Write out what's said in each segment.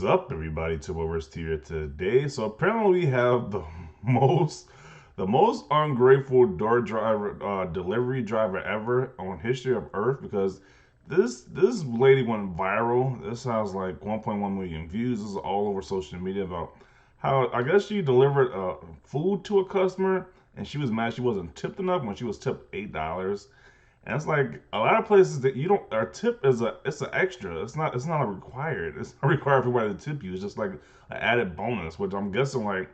Is up, everybody? Tuboverse TV today. So apparently we have most the most ungrateful door driver delivery driver ever on history of Earth because this lady went viral. This has like 1.1 million views. This is all over social media about how I guess she delivered food to a customer and she was mad she wasn't tipped enough when she was tipped $8. And it's like a lot of places that you don't. Our tip is it's an extra. It's not a required. It's not required for everybody to tip you. It's just like an added bonus, which I'm guessing like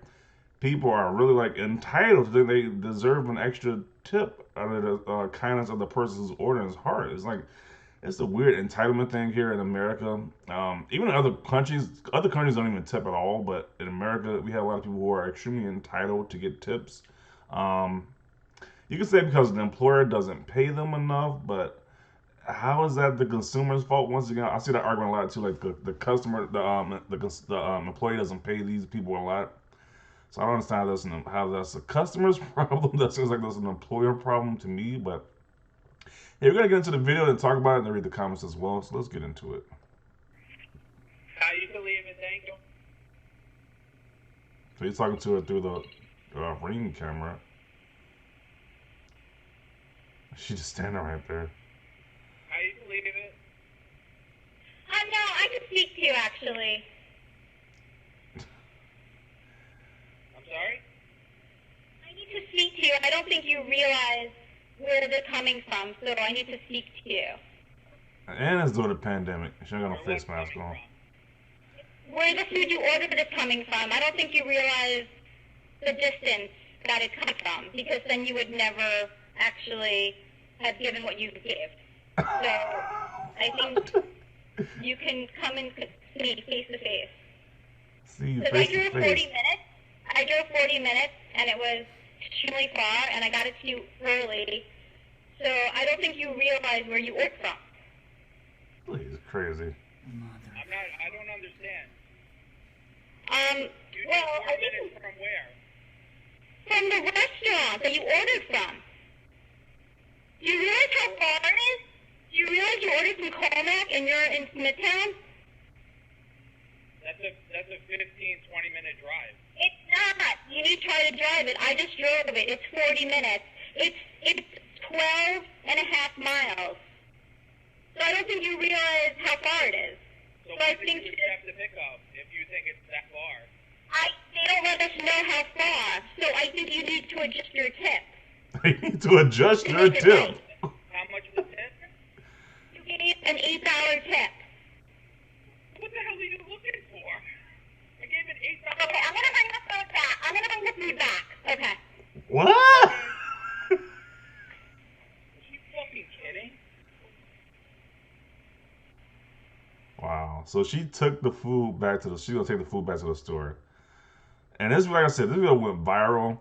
people are really like entitled to think they deserve an extra tip out of the kindness of the person who's ordering his heart. It's like it's a weird entitlement thing here in America. Even in other countries don't even tip at all. But in America, we have a lot of people who are extremely entitled to get tips. Um, you can say because the employer doesn't pay them enough, but how is that the consumer's fault? Once again, I see that argument a lot too. Like the customer, the employee doesn't pay these people a lot. So I don't understand how that's a customer's problem. That seems like that's an employer problem to me. But hey, we're gonna get into the video and talk about it and read the comments as well. So let's get into it. How you believe it? Thank you. So he's talking to her through the ring camera. She's just standing right there. How you believe it? No, I could speak to you actually. I'm sorry? I need to speak to you. I don't think you realize where they're coming from, so I need to speak to you. And it's during the pandemic. She ain't got no Where face what's mask coming on. from? Where the food you ordered is coming from. I don't think you realize the distance that it's coming from, because then you would never actually have given what you gave. So I think you can come and see me face to face. See you Because I face drove to 40 face. minutes. I drove 40 minutes, and it was extremely far, and I got it to you early. So I don't think you realize where you ordered from. Please, crazy. I don't understand. You Well, did 4 I think minutes from where? from the restaurant that you ordered from. Do you realize how far it is? Do you realize you ordered from Colmac and you're in Smithtown? That's a 15-20 minute drive. It's not. You need to try to drive it. I just drove it. It's 40 minutes. It's 12 and a half miles. So I don't think you realize how far it is. So I when think did you accept the pickup if you think it's that far? They don't let us know how far. So I think you need to adjust your tip. You need to adjust your tip. How much is the tip? You gave an $8 tip. What the hell are you looking for? I gave an $8. Okay, I'm gonna bring the food back. I'm gonna bring the food back. Okay. What? Is she fucking kidding? Wow. So she took the food back to the. She's gonna take the food back to the store. And this, like I said, this video went viral.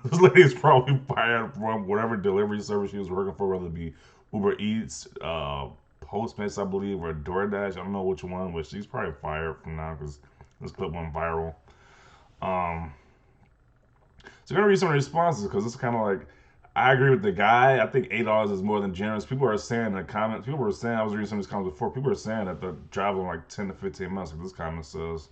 This lady's probably fired from whatever delivery service she was working for, whether it be Uber Eats, Postmates, I believe, or DoorDash. I don't know which one, but she's probably fired from now because this clip went viral. Um, so I'm gonna read some of the responses because it's kind of like I agree with the guy. I think $8 is more than generous. People are saying in the comments. People were saying I was reading some of these comments before. People are saying that they're traveling like 10 to 15 minutes. Like this comment says.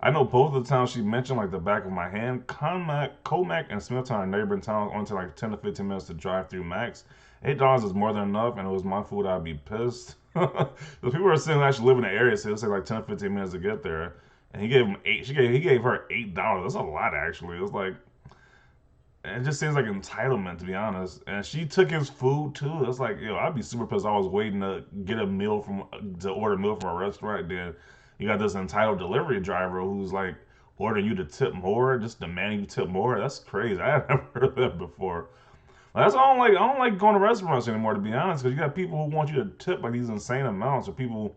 I know both of the towns she mentioned, like the back of my hand. Comac and Smithtown are neighboring towns, only take like 10 to 15 minutes to drive through max. $8 is more than enough, and it was my food, I'd be pissed. The people are saying actually live in the area, so it'll take like 10 to 15 minutes to get there. And he gave him eight. He gave her $8. That's a lot, actually. It was like, it just seems like entitlement, to be honest. And she took his food too. It's like, yo, I'd be super pissed. I was waiting to get a meal to order a meal from a restaurant. Then you got this entitled delivery driver who's like ordering you to tip more, just demanding you tip more. That's crazy. I had never heard that before. That's why I don't like. I don't like going to restaurants anymore, to be honest, because you got people who want you to tip like these insane amounts, or people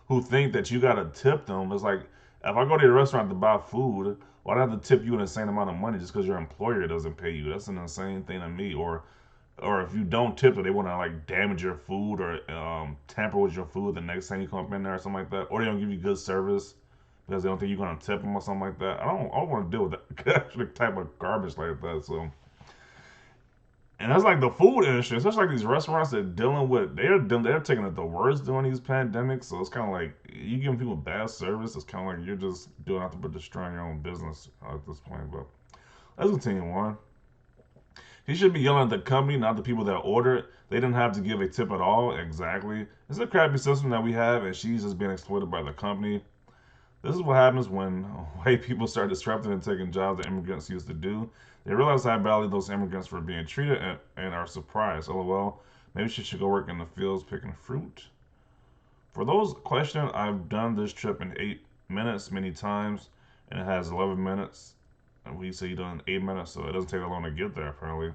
who think that you gotta tip them. It's like if I go to your restaurant to buy food, why do I have to tip you an insane amount of money just because your employer doesn't pay you? That's an insane thing to me. Or if you don't tip it, they want to like damage your food or tamper with your food the next time you come up in there or something like that. Or they don't give you good service because they don't think you're gonna tip them or something like that. I don't want to deal with that type of garbage like that. So And that's like the food industry, especially like these restaurants that dealing with they're taking it the worst during these pandemics. So it's kind of like you giving people bad service. It's kind of like you're just doing nothing but destroying your own business at this point. But let's continue on. He should be yelling at the company, not the people that order it. They didn't have to give a tip at all. Exactly. It's a crappy system that we have, and she's just being exploited by the company. This is what happens when white people start disrupting and taking jobs that immigrants used to do. They realize how badly those immigrants were being treated and are surprised. LOL. Maybe she should go work in the fields picking fruit. For those questioning, I've done this trip in 8 minutes many times, and it has 11 minutes. And we say you done 8 minutes, so it doesn't take that long to get there. Apparently,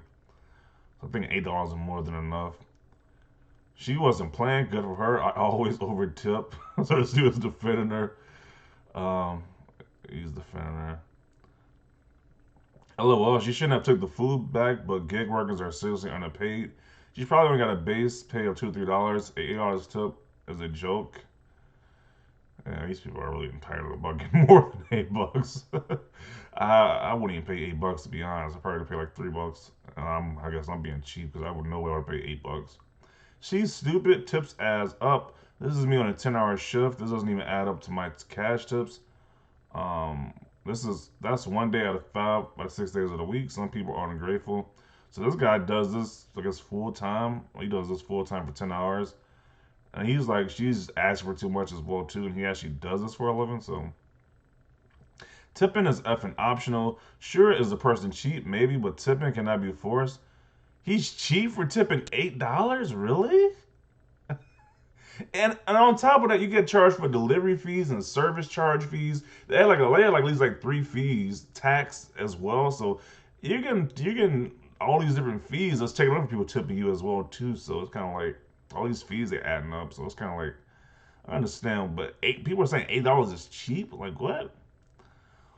so I think $8 is more than enough. She wasn't playing. Good for her. I always over tip, so she was defending her. Um, he's defending her. LOL, she shouldn't have took the food back, but gig workers are seriously underpaid. She's probably only got a base pay of $2 or $3. $8 tip is a joke. Yeah, these people are really entitled about getting more than $8. I wouldn't even pay $8 to be honest. I'd probably pay like $3. I guess I'm being cheap because I would no way I would pay $8. She's stupid. Tips adds up. This is me on a 10-hour shift. This doesn't even add up to my cash tips. Um, that's one day out of 5 by 6 days of the week. Some people are ungrateful. So this guy does this, I guess, full time. He does this full time for 10 hours, and he's like, she's asking for too much as well too, and he actually does this for a living. So tipping is effing optional. Sure, is the person cheap? Maybe, but tipping cannot be forced. He's cheap for tipping $8? Really? And on top of that, you get charged for delivery fees and service charge fees. They had like at least like three fees, tax as well. So you're getting all these different fees that's taking over people tipping you as well too. So it's kind of like all these fees they adding up. So it's kind of like I understand, but people are saying $8 is cheap. Like what?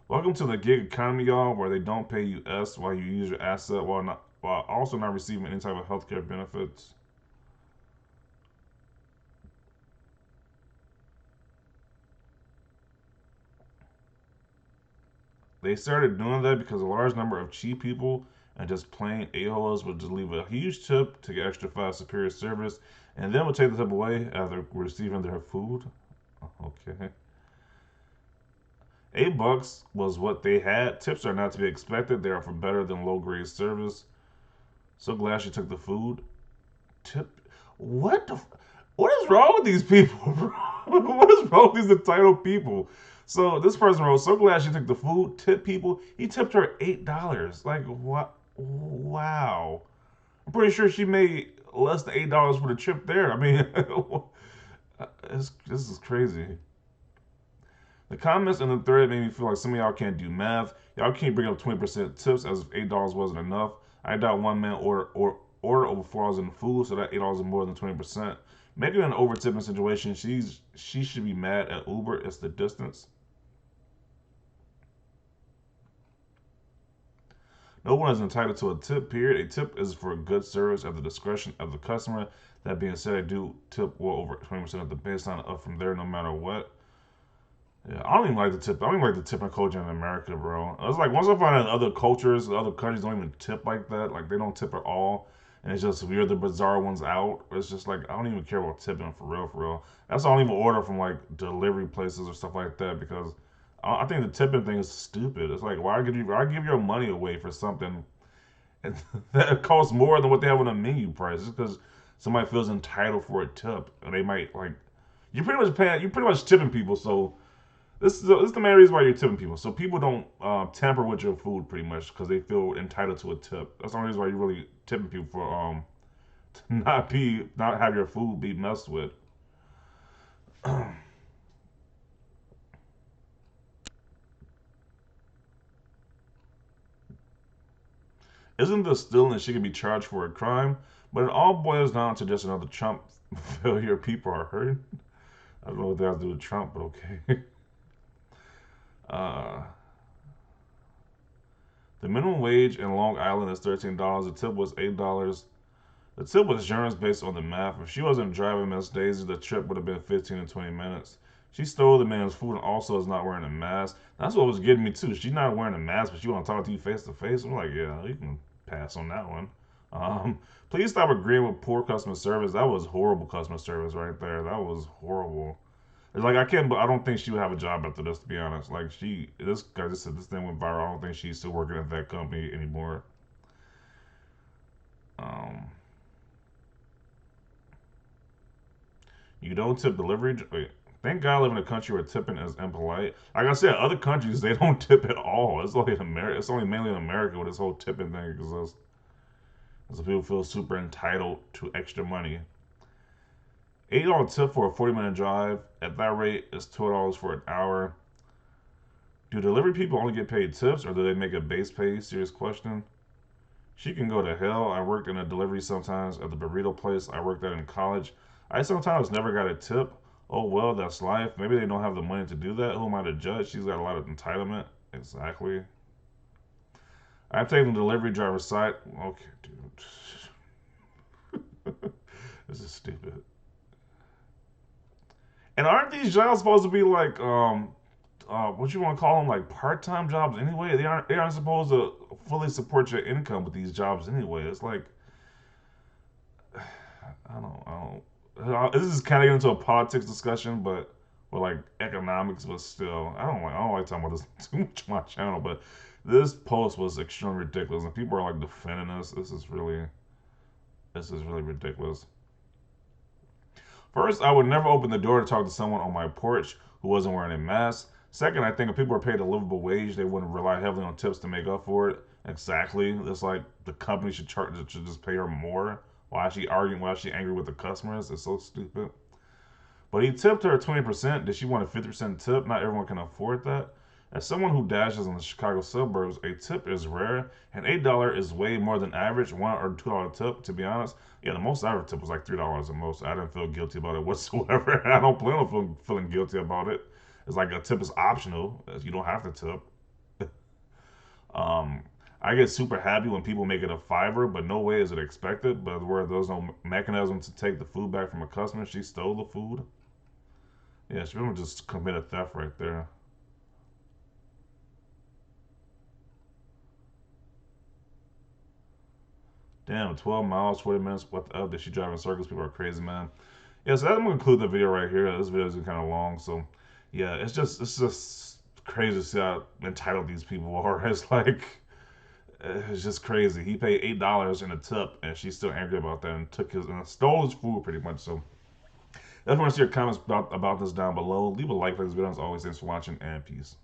Welcome to the gig economy, y'all, where they don't pay you while you use your asset while also not receiving any type of healthcare benefits. They started doing that because a large number of cheap people and just plain a-holes would just leave a huge tip to get extra fast superior service and then would take the tip away after receiving their food. Okay. $8 was what they had. Tips are not to be expected. They are for better than low grade service. So glad she took the food. Tip. What the? What is wrong with these people, bro? What is wrong with these entitled people? So this person wrote, "So glad she took the food. Tip people. He tipped her $8. Like what? Wow. I'm pretty sure she made less than $8 for the trip there. I mean, this is crazy." The comments in the thread made me feel like some of y'all can't do math. Y'all can't bring up 20% tips as if $8 wasn't enough. I doubt one man order over $4 in food, so that $8 is more than 20%. Making an over tipping situation, she should be mad at Uber. It's the distance. No one is entitled to a tip. Period. A tip is for good service at the discretion of the customer. That being said, I do tip well over 20% of the baseline up from there, no matter what. Yeah, I don't even like the tip. I don't even like the tipping culture in America, bro. It's like once I find out other cultures, other countries don't even tip like that. Like they don't tip at all, and it's just we're the bizarre ones out. It's just like I don't even care about tipping for real, for real. That's why I don't even order from like delivery places or stuff like that because I think the tipping thing is stupid. It's like why give your money away for something that costs more than what they have on the menu price just because somebody feels entitled for a tip and they might like you're pretty much tipping people so. This is the main reason why you're tipping people. So people don't tamper with your food pretty much because they feel entitled to a tip. That's the only reason why you're really tipping people for to not have your food be messed with. Isn't this stealing and she can be charged for a crime? But it all boils down to just another Trump failure. People are hurting. I don't know what that has to do with Trump, but okay. Uh, the minimum wage in Long Island is $13. The tip was $8. The tip was generous based on the math. If she wasn't driving Miss Daisy, the trip would have been 15 to 20 minutes. She stole the man's food and also is not wearing a mask. That's what was getting me too. She's not wearing a mask, but she want to talk to you face to face. I'm like, yeah, you can pass on that one. Please stop agreeing with poor customer service. That was horrible customer service right there. That was horrible. It's like I can't, but I don't think she would have a job after this. To be honest, like this guy just said this thing went viral. I don't think she's still working at that company anymore. Um, you don't tip delivery. Wait, thank God I live in a country where tipping is impolite. Like I said, other countries they don't tip at all. It's only in America. It's only mainly in America where this whole tipping thing exists. So people feel super entitled to extra money. $8 tip for a 40-minute drive. At that rate, it's $12 for an hour. Do delivery people only get paid tips or do they make a base pay? Serious question. She can go to hell. I worked in a delivery sometimes at the burrito place I worked at in college. I sometimes never got a tip. Oh well, that's life. Maybe they don't have the money to do that. Who am I to judge? She's got a lot of entitlement. Exactly. I've taken the delivery driver's side. Okay, dude. This is stupid. And aren't these jobs supposed to be like what you want to call them, like part-time jobs anyway? They aren't supposed to fully support your income with these jobs anyway. It's like I don't. This is kind of getting into a politics discussion, but or like economics, but still, I don't like talking about this too much on my channel. But this post was extremely ridiculous, and people are like defending us. This is really ridiculous. First, I would never open the door to talk to someone on my porch who wasn't wearing a mask. Second, I think if people are paid a livable wage, they wouldn't rely heavily on tips to make up for it. Exactly. It's like the company should just pay her more. Why is she arguing? Why is she angry with the customers? It's so stupid. But he tipped her 20%. Did she want a 50% tip? Not everyone can afford that. As someone who dashes in the Chicago suburbs, a tip is rare, and $8 is way more than average. $1 or $2 tip, to be honest. Yeah, the most average tip was like $3 at most. I didn't feel guilty about it whatsoever. I don't plan on feeling guilty about it. It's like a tip is optional. You don't have to tip. Um, I get super happy when people make it a fiver, but no way is it expected. But where there's no mechanism to take the food back from a customer, she stole the food. Yeah, she really just committed theft right there. Damn, 12 miles, 40 minutes. What the hell? Did she drive in circles? People are crazy, man. Yeah, so I'm gonna conclude the video right here. This video is kind of long, so yeah, it's just crazy to see how entitled these people are. It's just crazy. He paid $8 in a tip, and she's still angry about that and took his and stole his food pretty much. So I just want to see your comments about this down below. Leave a like for this video as always. Thanks for watching and peace.